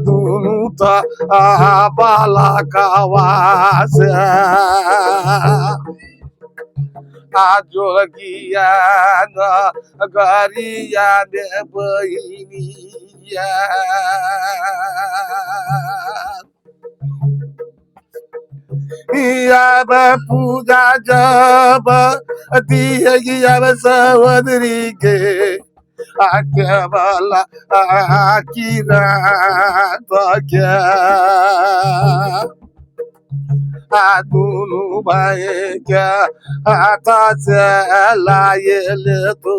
दुनु त बाला कावास जोगिया न गरिया ने बहिनिया अब पूजा जब दिएगी अब सहोदरी के केवल की रात क्या दुनु भाई क्या आता से लाए ले तू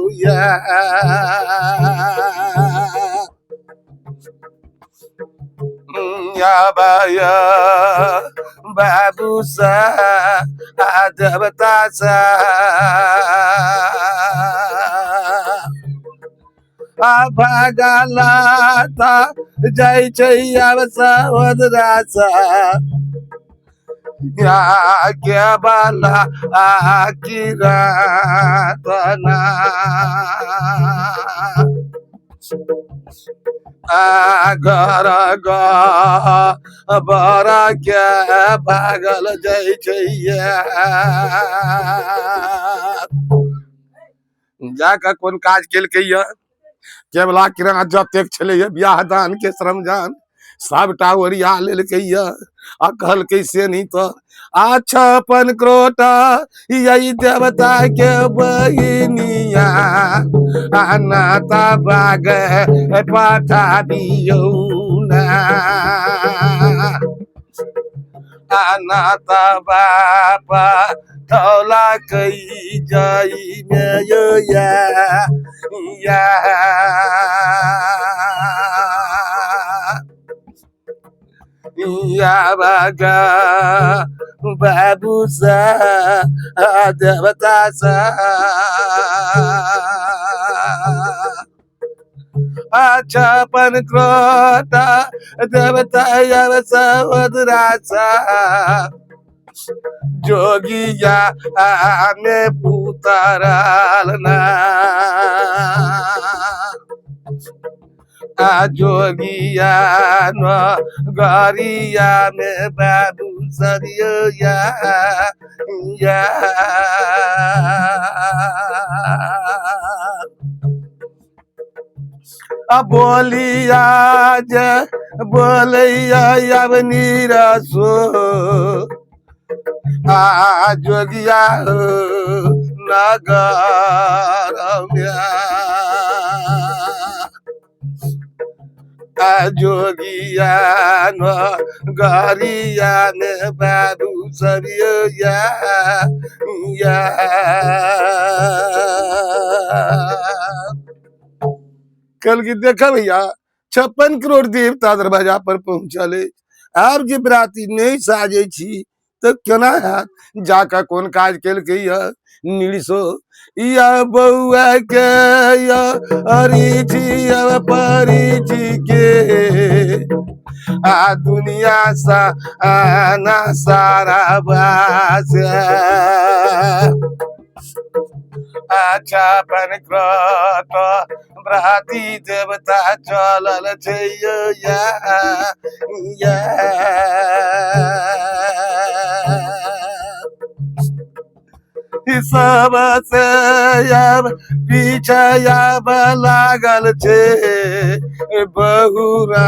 या बाया बाबू सा देवता सा भागला था जय छैया सहोदरासा या क्या बाला किरातना घर बरा क्या भागल जय छैया जाकर कोन काज केलकै केवला किराना जतेक छलै बियाह दान के श्रमजान सबटा ओरिया लेलकै आ कहलकै से नहीं तो छप्पन क्रोटा यही देवता के बहिनिया नाता बाग पठा दियो ना नाता बापा थौला कई जाई में या बागा बाबू सा देवता सा छप्पन क्रोटा देवता सहोदरा सा जोगिया में पुतरालना जोगिया न गरिया में बाबू सरियो या बोलिया बोलिया अब नीरसो जोगिया नगर जोगिया न गरिया में बाबू सरियो या कल की देखा भैया 56 करोड़ देवता दरवाजा पर पहुंचले आब जे बराती नहीं साजे छी तो केना हैत जाकर कोन काज केलकै निड़सो या बउआ के अरिची परिची के दुनिया सा ना सारा बास छप्पन क्रोट बराती देवता चलल छैया सब से पीछे लागल छे बहुरा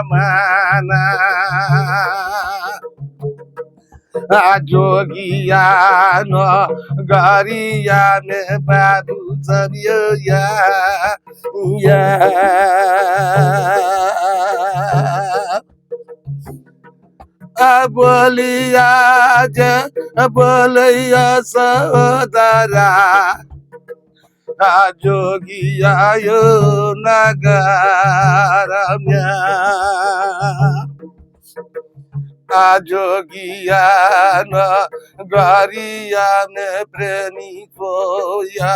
माना जोगिया न गरिया में बाबू सरियो या बोलिया बोलिया सहोदरा जोगिया यो नगर में जोगिया न गरिया में प्रेमी कोया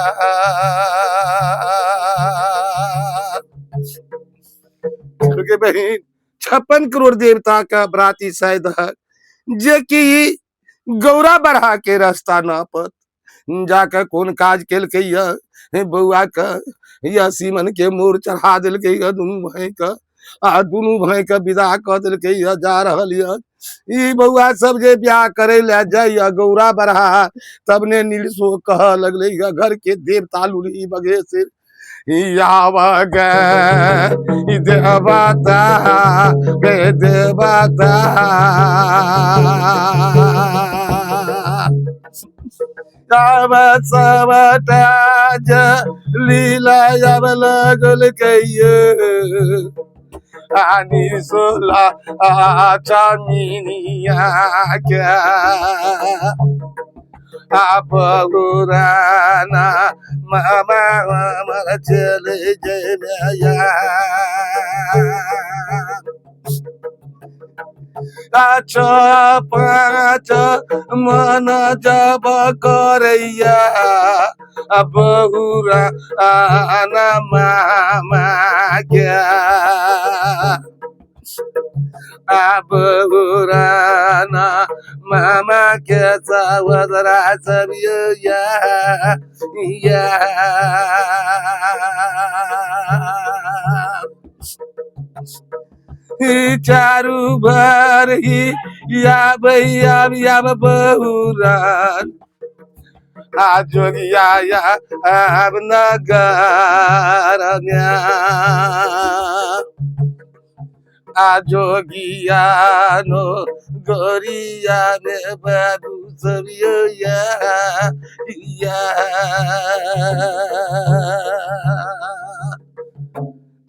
बहन 56 करोड़ देवता का बराती शायद है जे की गौरा बढ़ा के रास्ता नापत जाकर कोन काज केलकै बउआ के या सीमन के मोर चढ़ा दिल के दुनू भाई का आ दुनू भाई के विदा क दिल के जा रहल ई बउआ सब जे ब्याह करे ले जाइया गौरा बरहा तब ने नीलसो कह लगले घर के देवता लुली बगे से यावग देवता गे देवता तब सबटा लीला जब लगल कहिए आनी सोला चामिनिया क्या आप गुराना मामा मर चले जया पाँच मन जब करैया बहुरा आना मामा क्या अब गुराना मामा के सवदरा सब या चारू भर ही या बहुरान आ जोगिया या अब नगर आ जोगिया नो गोरिया में बाबू सब या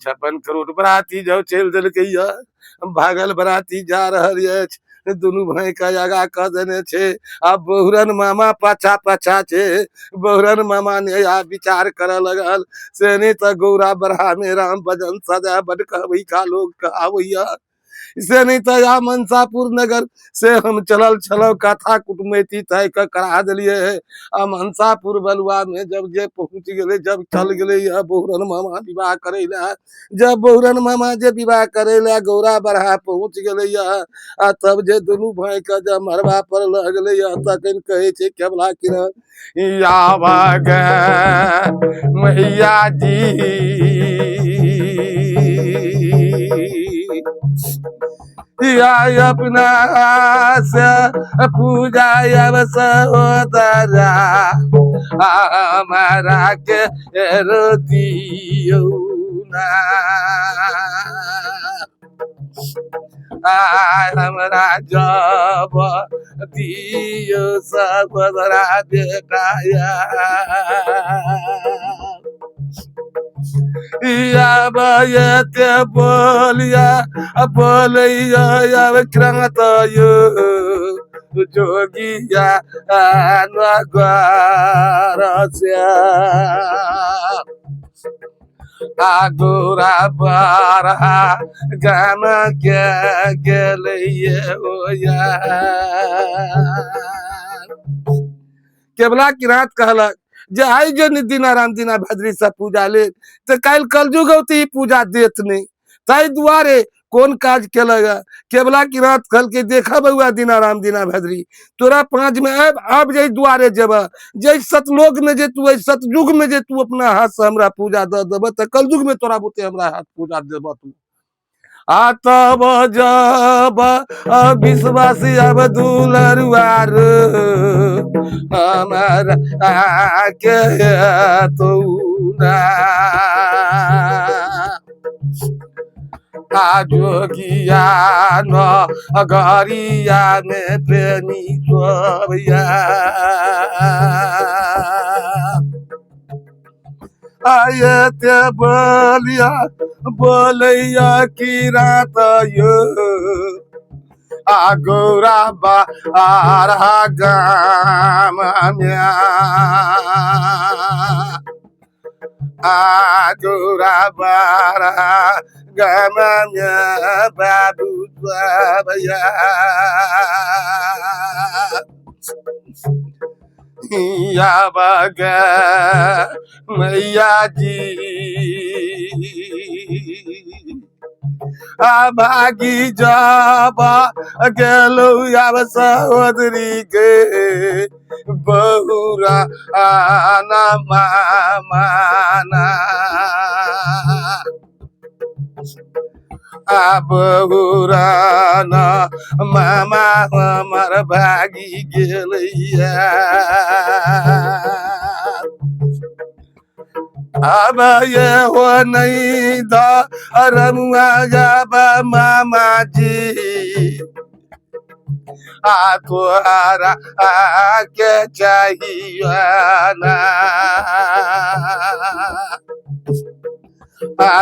56 करोड़ बराती जब चल दिल के भागल बराती जा रहल अछि दुनू भाई का आगा क देने छे अब बहुरन मामा पाछा पाछा छे बहुरन मामा ने आ विचार कर लगल से नहीं तो गौरा बरहा में राम भजन सदा बड़ कहबई का लोग कहावैया इसे नहीं तो या मनसापुर नगर से हम चलल छलो कथा कुटुमैती तय करा दिलिए आ मनसापुर बलुआ में जब जे पहुंच गए जब चल गए यह बहुरन मामा विवाह करे ला जब बहुरन मामा जे विवाह करे ला गौरा बरहा पहुंच गए आ तब जे दोनों भाई का जब मरवा पर लग गए तखन कहे छे केवला किरण यावग मैया जी या अपना से पूजा सहोदरा हमारा के दियो ना हमरा जब दियो सहोदरा बेटाया या बयते बोलिया बोलिया या विक्रमत यो जोगिया नगरस्या आगोरा बारा गाम के गेलिए होया केवला की रात कहलक जे आई जो दीना राम दीना भद्री सब पूजा ले तो कल कलजुग होती पूजा देत नहीं तय दुआरे कौन काज केलगा केवला की रात कल के देखा बउआ दीना राम दीना भद्री तोरा 5 में अब जे दुआरे जब जे सतलोक में जे तू सतयुग में जे तू अपना हाथ से हमरा पूजा द देब तो कलयुग में तोरा बुते हमरा हाथ पूजा देब तू तब जब विश्वासी अब दुलरुआर हमारा के तो जोगिया नगरिया में प्रेमी सोया आयते बोलिया बोलिया की रात यो आगोरा बारा गाम आगोरा बारा गाम बाबू भैया या बगा मैया जी भागी जाबा गेलो या सहोदरी के बहुरा आना माना बहुरा ना मामा हमर भागी गेलैया अब ये हो नहीं धरमुआ जब मामा जी तोहरा के चाहिए ना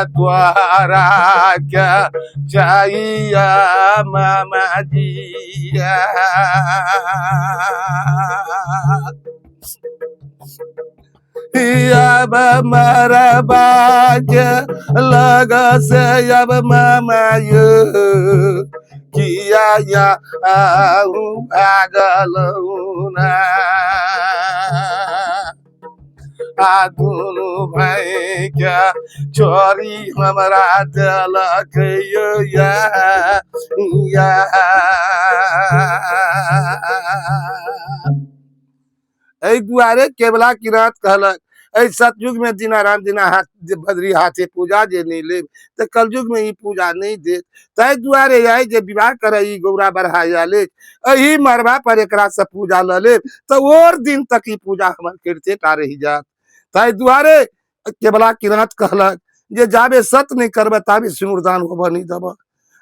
तोहरा क्या चाहिए मामा जी अब मरबाज लग से अब मामा किया या भागल दुनु भाई क्या चोरी हमरा दिलक या दुआरे केवला किरात कहलक सतयुग में दीनाराम दीना हाथ बदरी हाथे पूजा जे नहीं ले तो कलयुग में ही पूजा नहीं दे तय दुआरे आई जे विवाह कर गौरा बढ़ाया ले अही मरबा पर एक से पूजा ल ले तो और दिन तक ही पूजा हमर करते टा रही जात तय दुआरे केवला किरात कहलक जे जाबे सत नहीं करबे ताबे सिंदूरदान होब नहीं दब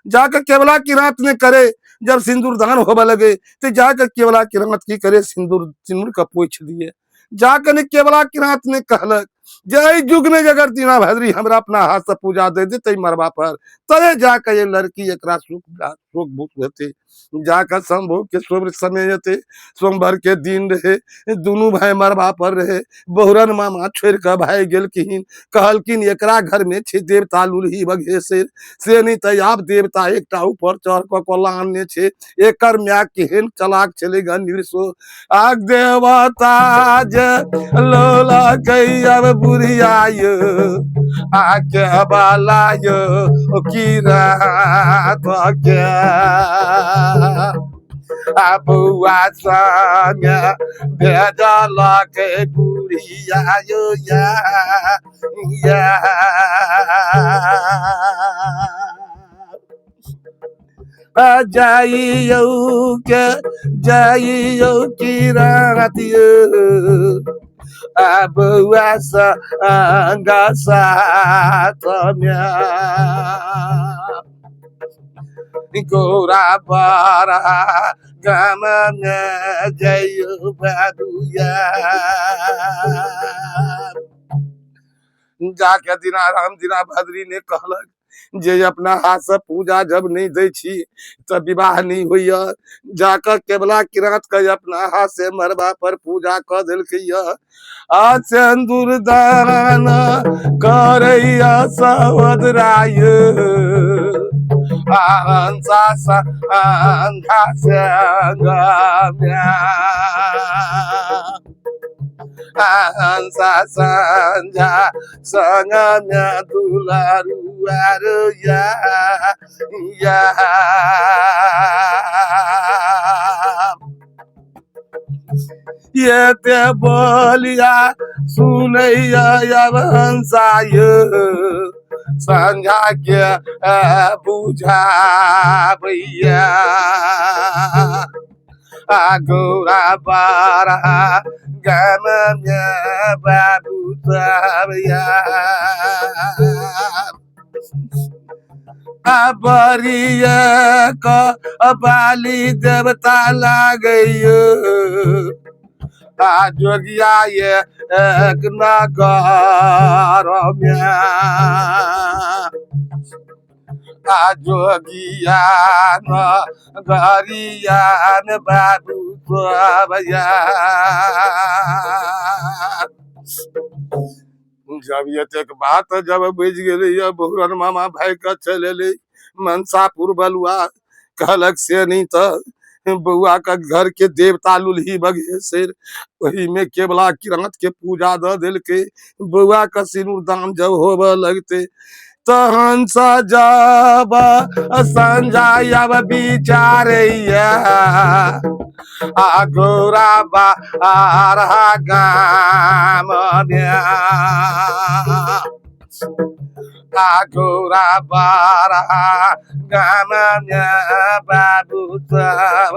जाकर केवला किरात ने करे जब सिंदूरदान होबे लगे तो जाकर केवला किरात की करे सिंदूर का पोछ दिए जाकर ने केवला किरात ने कहलक जय जुग में जगर दीना भद्री हमरा अपना हाथ से पूजा दे दे मरबा पर तले जाकर ये लड़की एक सुख भूख होते जाकर संभोग के समय थे सोमवार के दिन रहे दोनों भाई मरबा पर रहे बहुरन मामा छोड़ कर भाई गेलकिन कहलकिन एकरा घर में छे देवता लुलही बगे से नहीं तो आप देवता एकटा ऊपर चढ़ कर लाने छे एकर म्या केहन चलाक चलेगा निर्सो आग देवता ज लोला कैब बुढ़िया आके बाला की रात बुआ संग भेजल के बुढ़िया जाइयो के जाइयो की रात बुआ संग साथ गोरा बारा गम जय बदुया जाके दीनाराम दीना भद्री ने कहलक जे अपना हाथ से पूजा जब नहीं दे छी तब विवाह नहीं हुई जाकर केवला किरात के अपना हाथ से मरबा पर पूजा कर दिल सिंदूर दान करैया सहोदराय हंसा संधा हंसा संजा संग में दुलारुआर या ये ते बोलिया सुनैया अब हंसा संझा के बुझा भैया गौरा बारा गम बाबू भैया बरिया का बाली देवता लागैयो जोगिया ये एक नगर में जोगिया गरियान बाबू भैया जब ये तक बात जब बुझ गई बहुरन मामा भाई का चले मनसापुर बलुआ कहलक से नहीं तो बउआ का घर के देवता लुलही बगे शेर वही में केवला किरात के पूजा द दिल के बउआ का सिंदूर दान जब होब लगते तहन सजब संजायब बिचारैया आगोरा बारहा गाम आगोरा बारहा गाम बाबू सब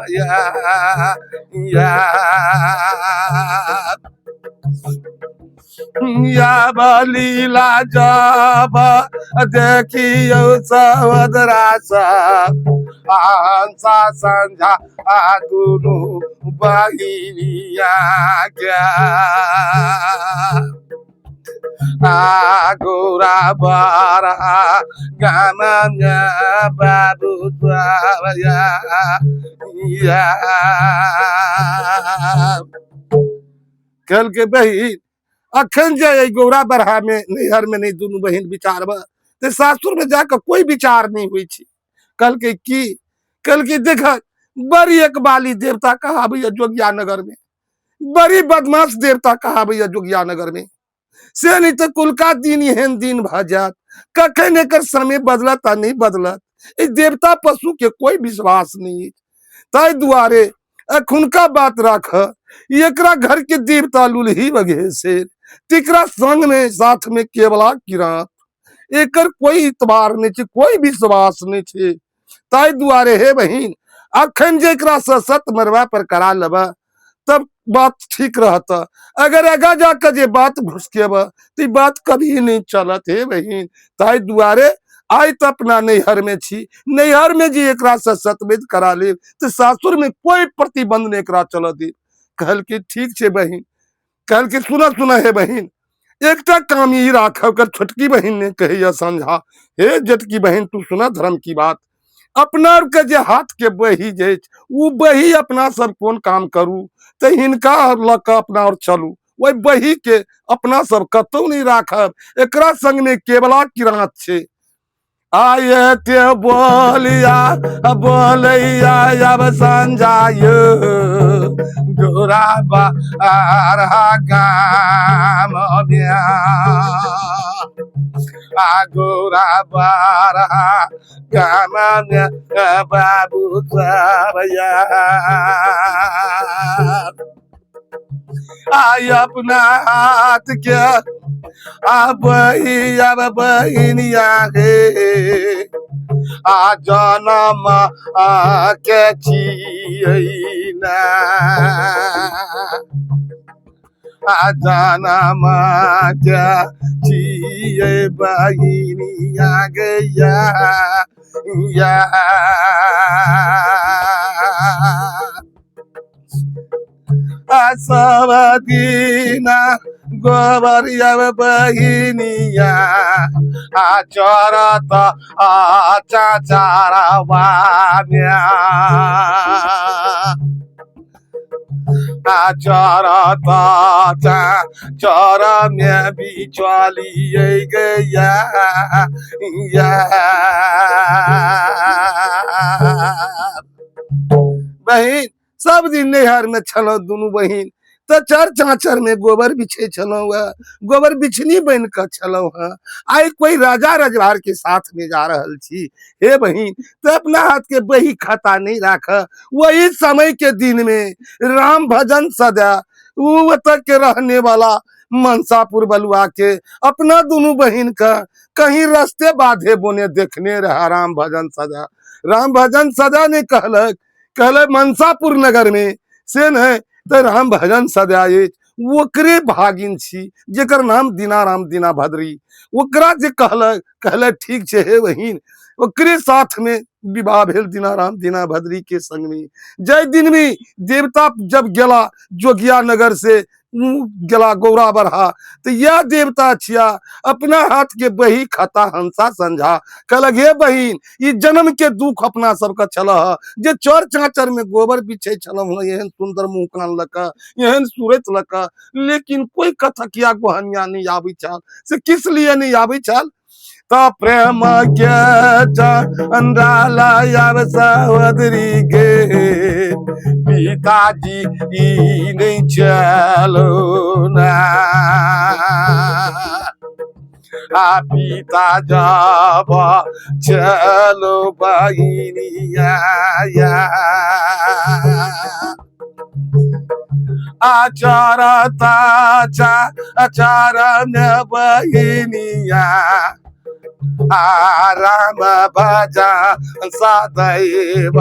या बलीला जब देखियो सवदरासा हंसा संझा दुनु बहिनिया क्या गोरा बारा गाम बाबू कल के बहिन अखन जे गौरा बरहा में नैहर में नहीं दोनों बहन विचार ते सासुर में जाकर कोई विचार नहीं हुई थी। कल के देख बड़ी एक बाली देवता कहा भैया जोगिया नगर में, बड़ी बदमाश देवता कहा भैया जोगिया नगर में से नहीं तो कुल का दिन एहन दिन भ जात कखन एकर समय बदलत आ नहीं बदलत। इस देवता पशु के कोई विश्वास नहीं ताई दुआरे अखुनका बात रख एकरा घर के देवता लुलही वगैरह से तिकरा संग में साथ में केवला किरात एकर कोई इतबार नहीं छे कोई विश्वास नहीं छे। ताई दुआरे हे बहिन अखन जेकरा से सत मरवा पर करा लबा तब बात ठीक रहता। अगर आगा जाकर जे बात घुसकेब तो बात कभी नहीं चलत हे बहिन। ताई दुआरे आई तो अपना नैहर में छी, नैहर में जी एकरा से सतवेद करा ले तो सासुर में कोई प्रतिबंध नहीं एकरा चल दे। कहल के ठीक छे बहिन, कहल के सुना सुना है बहिन एकटा काम ही राखब कर छोटकी बहिन ने कही समझा हे जेटकी बहिन तू सुना धर्म की बात अपना के जे हाथ के बही जे वो बही अपना सब कौन काम करू तो हिनका लक अपना और चलू वही बही के अपना सब कतौ नहीं राखब एकरा संग में केवला किरात छे। आये ते बोलिया बोलैया अब संजाय गोरा बारहा गाम गोरा बारहा गाम बाबू सबया आई अपना हाथ के अब बहिनिया गे आ जनम के छियैना आ जनम के छियै बहिनिया गैया सब दीना गोबर बहिनिया आ चरत चाचारवा आ चरत चर में बिचलिए गैया बहिन सब दिन नैहर में छलो दोनों बहिन तो चर चाचर में गोबर बिछे छलो गोबर बिछनी बन कर छलो आई कोई राजा रजवार के साथ में जा रहल छी हे बहिन तो अपना हाथ के बही खाता नहीं राख वही समय के दिन में राम भजन सदा वो तक के रहने वाला मनसापुर बलुआ के अपना दोनों बहिन का कहीं रास्ते बाधे बोने देखने रहा राम भजन सदा ने कहल मनसापुर नगर में से न तो राम भजन सदाए ओकरे भागिन छी जेकर नाम दीनाराम दीना भद्री ओकरा जे कहल ठीक छे हे बहिन ओकरे साथ में विवाह भेल दीनाराम दीना भद्री के संग में। जय दिन में देवता जब गेला जोगिया नगर से गेला गौरा बरहा तो यह देवता छिया अपना हाथ के बही खाता हंसा संझा कहलक हे बहिन ये जन्म के दुख अपना सबका छल जे चौर चाचर में गोबर बिछे छलम एहन सुंदर मुंह कान लक एहन सूरत लक लेकिन कोई कथकिया गोहनिया नहीं आबी छल से किस लिए नहीं आबी छल तो प्रेम के चंद्राला सहोदरी के पिताजी नहीं चलो ना पिता जब चलो बहिनिया या आचरता आचरण बहिनिया राम भजा सदैवाना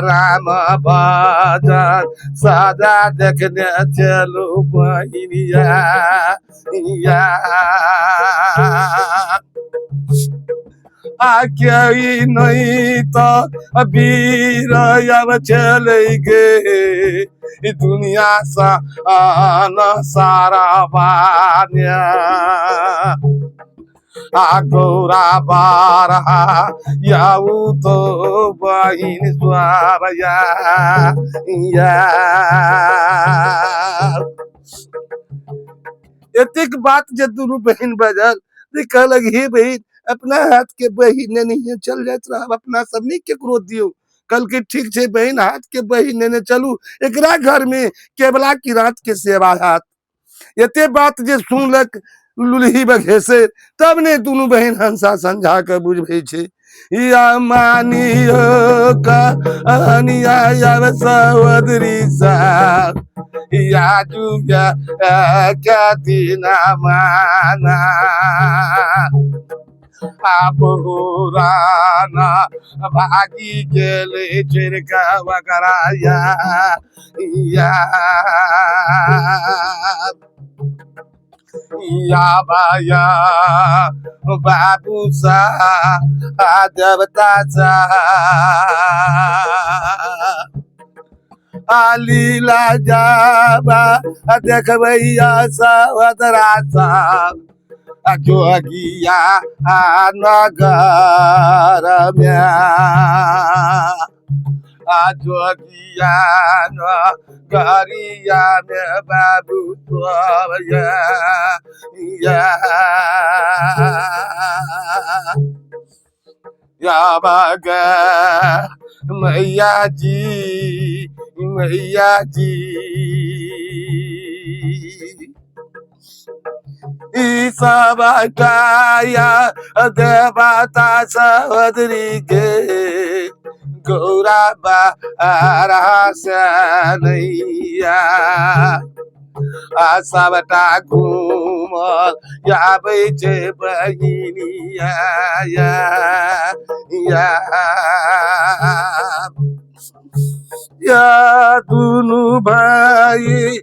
राम भजन सदा देखने चलो बहिनिया या आख्याई नहीं तो वीर अब चले गए दुनिया सा सारा बान्या गौरा बारा याऊ तो बहिन स्वारया एतिक बात जे दुनू बहन बजल कहलक हे बहन अपना हाथ के बहिने नहीं चल जात रहा अपना सब नहीं केकरो दियो कल के ठीक छे बहन हाथ के बहिने ने चलू एकरा घर में केवला की रात के सेवा हाथ एते बात जे सुनलक लुलही बघेसे तब ने दुनू बहन हंसा समझा के बुझबे छे या मानियो का अनिया याव सहोदरी सा या जुया क्या दीना माना पुराना भागी गेले चिरका वगराया या बाया बाबू सा देवता सा लीला जाबा देख भैया सवदरा सा जोगिया नगर में जोगिया नगरिया में बाबू या बाग मैया जी सब गाया देवता सहोदरी गे गौरा बारा सनैया सबटा घूम आबै छे बहिनिया या दुनू भाई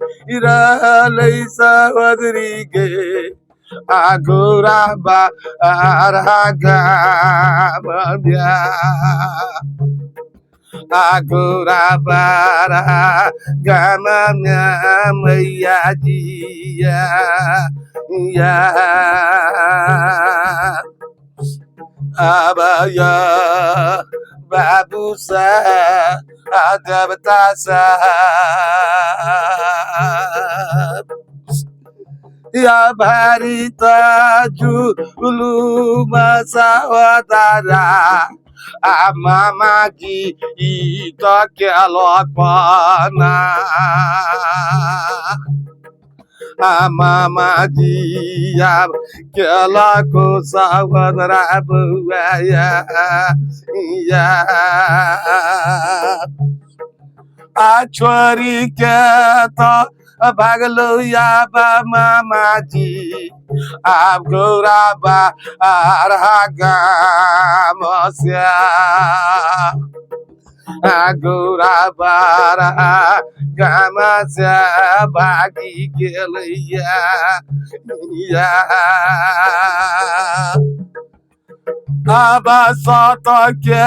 रहलै सहोदरी गे गौरा बारा गाम गौरा बारा गाम मैया जिया अब बाबू सा देवता सा या भारी जुलू मसावदारा मामा जी तो केलो पाना मामा जी अब केला को सावदरा बुआ छोरी के तो भागलो या बा मामा जी आप गौरा बारा गाम से गौरा बारा गाम से भागी गेलैया अब सत के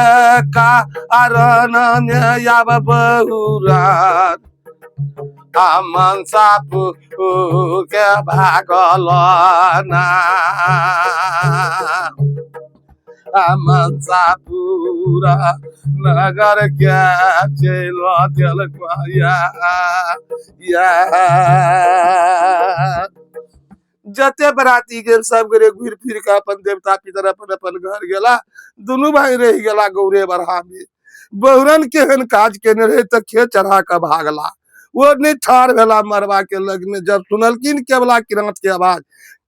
कारण अब बहुरान मनसापु के भागल ना मनसापुरा नगर के चल दिल जते बराती गेल सब गरे घुर फिर के अपन देवता पितर अपन अपन घर गेला दुनू भाई रह गेला गौरे बरहा में बहुरन केहन काज केने रहे त खे चढ़ा के भागला वो नहीं ठाड़ भेला मरवा के लग में। जब सुनलकिन केवला किरात के आवाज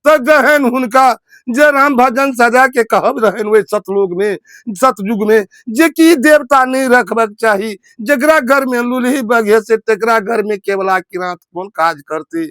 तो गहन हुनका जे राम भजन सजा के कहब रहन वे सतलोक में सतयुग में जे की देवता नहीं रखबक चाही, जकरा घर में लुलही बघे से तेकरा घर में केवला किरात कौन काज करती।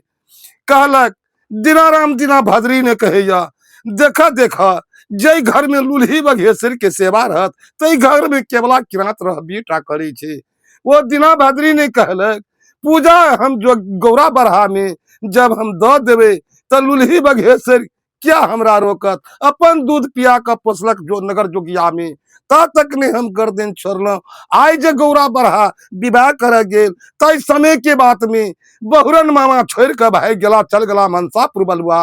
कहलक दीनाराम दीना भद्री ने कहेया देखा देखा जय घर में लुलही बघेसर के सेवा रहत तई घर में केवला किरात रह बेटा करे छे। वो दीना भद्री ने कहलक पूजा हम जो गौरा बरहा में जब हम द देवे तो लुलही बघेसर क्या हमरा रोकत, अपन दूध पिया का पोसलक जो नगर जोगिया में ता तक ने हम गर्दन छोड़ल। आई जे गौरा बरहा विवाह कर गेल तई समय के बात में बहुरन मामा छोड़ के भाग गला चल गला मनसापुर बलुआ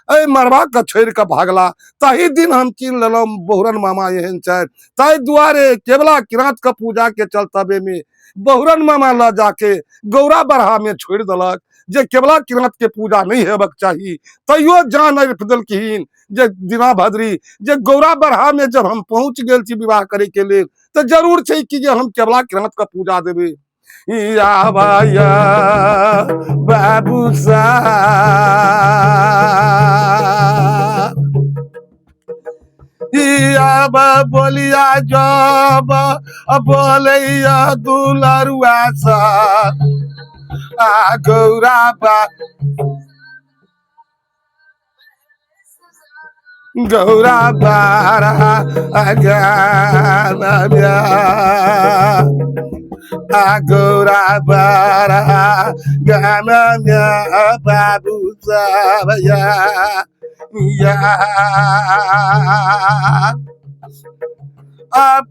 ऐ मरवा के छोड़ के भागला। तही दिन हम चिन्ह लेलो बहुरन मामा एहन चार तई दुआरे केवला किरात के पूजा के चलतबे में बहुरन मामा ला जाके गौरा बरहा में छोड़ दलक जे केवला किरात के पूजा नहीं हेबक चाहिए। तैयो जान फिदलकिन जे दीना भद्री जे गौरा बरहा में जब हम पहुंच गेल छी विवाह करे के लिए तो जरूर छै कि जे हम केवला किरात का पूजा देवे। या भाया बाबू सा बोलिया जब बोलिया दुलरुआ सा गौरा बा गौरा बारा गौरा बारा गाना बाबू साबया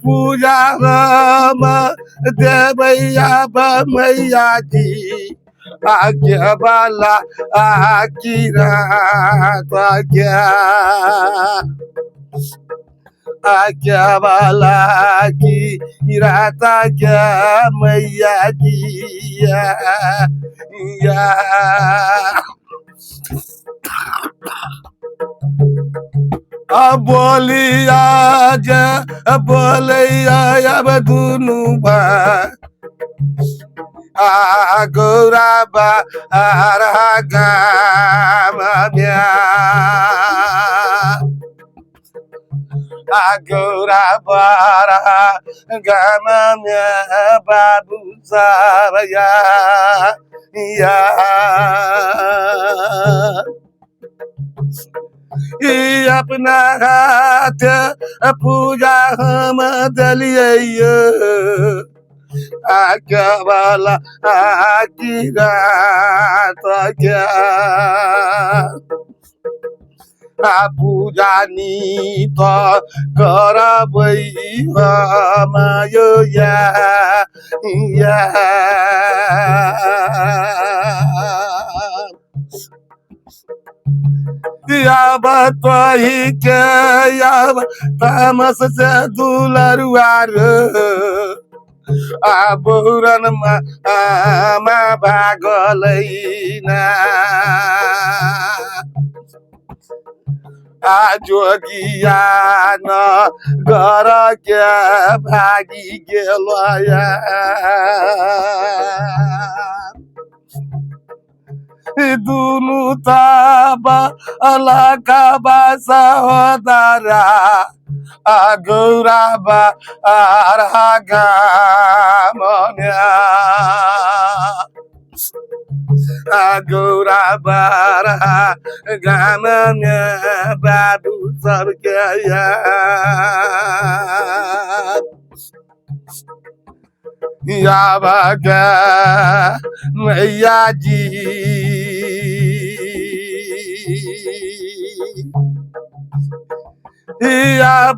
पूजा देवैया मैया जी आज्ञा वाला आज्ञा वाला की राता क्या मैया जी या बोलिया बोलिया अब दुनू गौरा बारा गाम गौरा बारा गाम बाबू साबया अपना हाथ पूजा हम दलिए आज्ञा वाला क्या पूजा नी तो करबै मायो या के तामस से दुलरुआर बहुरन मा भागलैना जोगिया न गर के भागी गेल दुनु ताबा अलका सहोदरा गौरा बारा गामन्या गौरा बारा गामन्या बाबू सबके यावगा मैया जी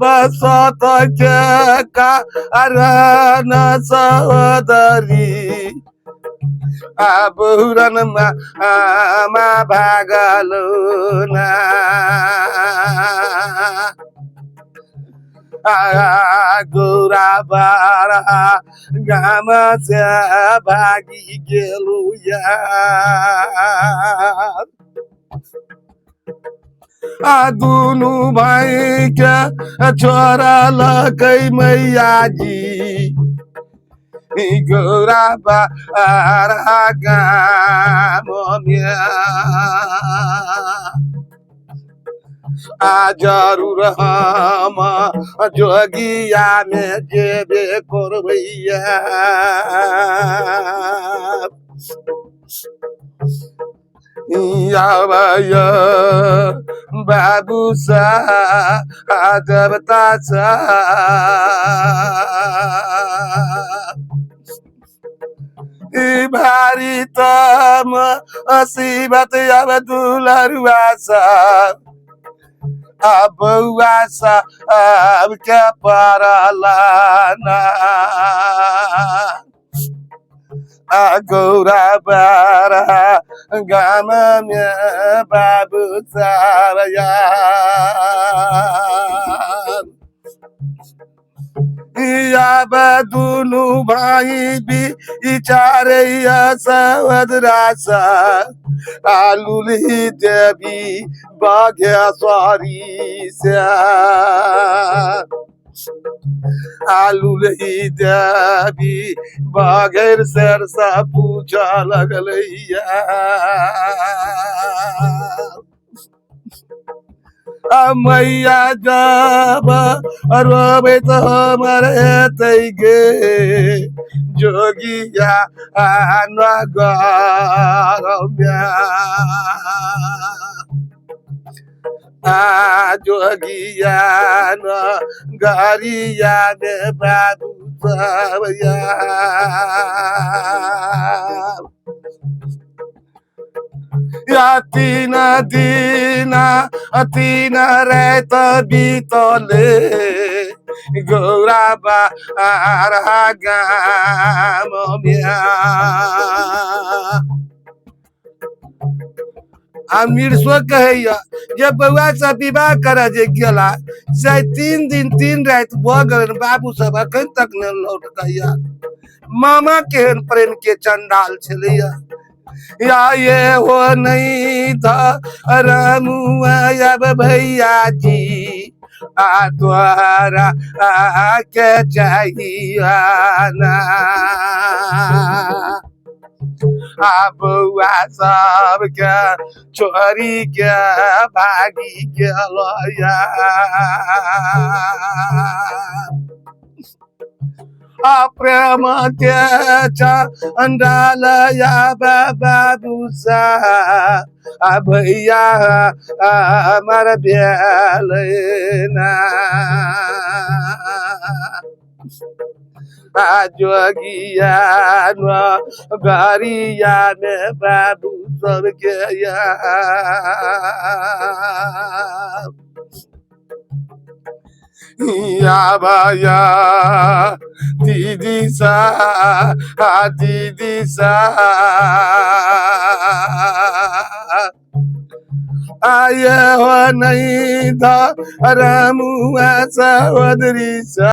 बसत के कारण सहोदरी बहुरन मा भागलो ना गौरा बारा गाम से भागी गेलु दुनु भाई के छोरा लकै मैया जी गौरा बारा गामोम्या आ जरूर हम जोगिया में जेबे करबैया यावया बाबू सा देवता सा भारी तम असीबत अब दुलरुआ सा बउआ सा अब क्या पारलाना गौरा बारा गाम में बाबू सावया दुनु भाई भी इचारे सवदरासा आलूली देवी बाग्या स्वारी से आलूली देवी बागेर सरसा पूजा लगलैया मैया जब रोबे तो मरे तैगे जोगिया नगरम्या जोगिया नगरिया में बाबू सबया तीन दीना तीन रात बीतले गौरा बारा गामम्या मिर्सो कहैया जे बउआ से विवाह करे जे गेला से 3 दिन 3 रात भ गेल बाबू सब अखन तक न लौट गया मामा केहन प्रेम के चंडाल छलैया या ये हो नहीं था रमुआ अब भैया जी द्वारा के चाहिए ना बउआ सब के छोरी के भागी के लया प्रेम के चंडालया बाबू सा भैया हमार बेलना जोगिया गरिया में बाबू सब के या भैया दीदी सा आये हो नहीं था रमुआ सहोदरी सा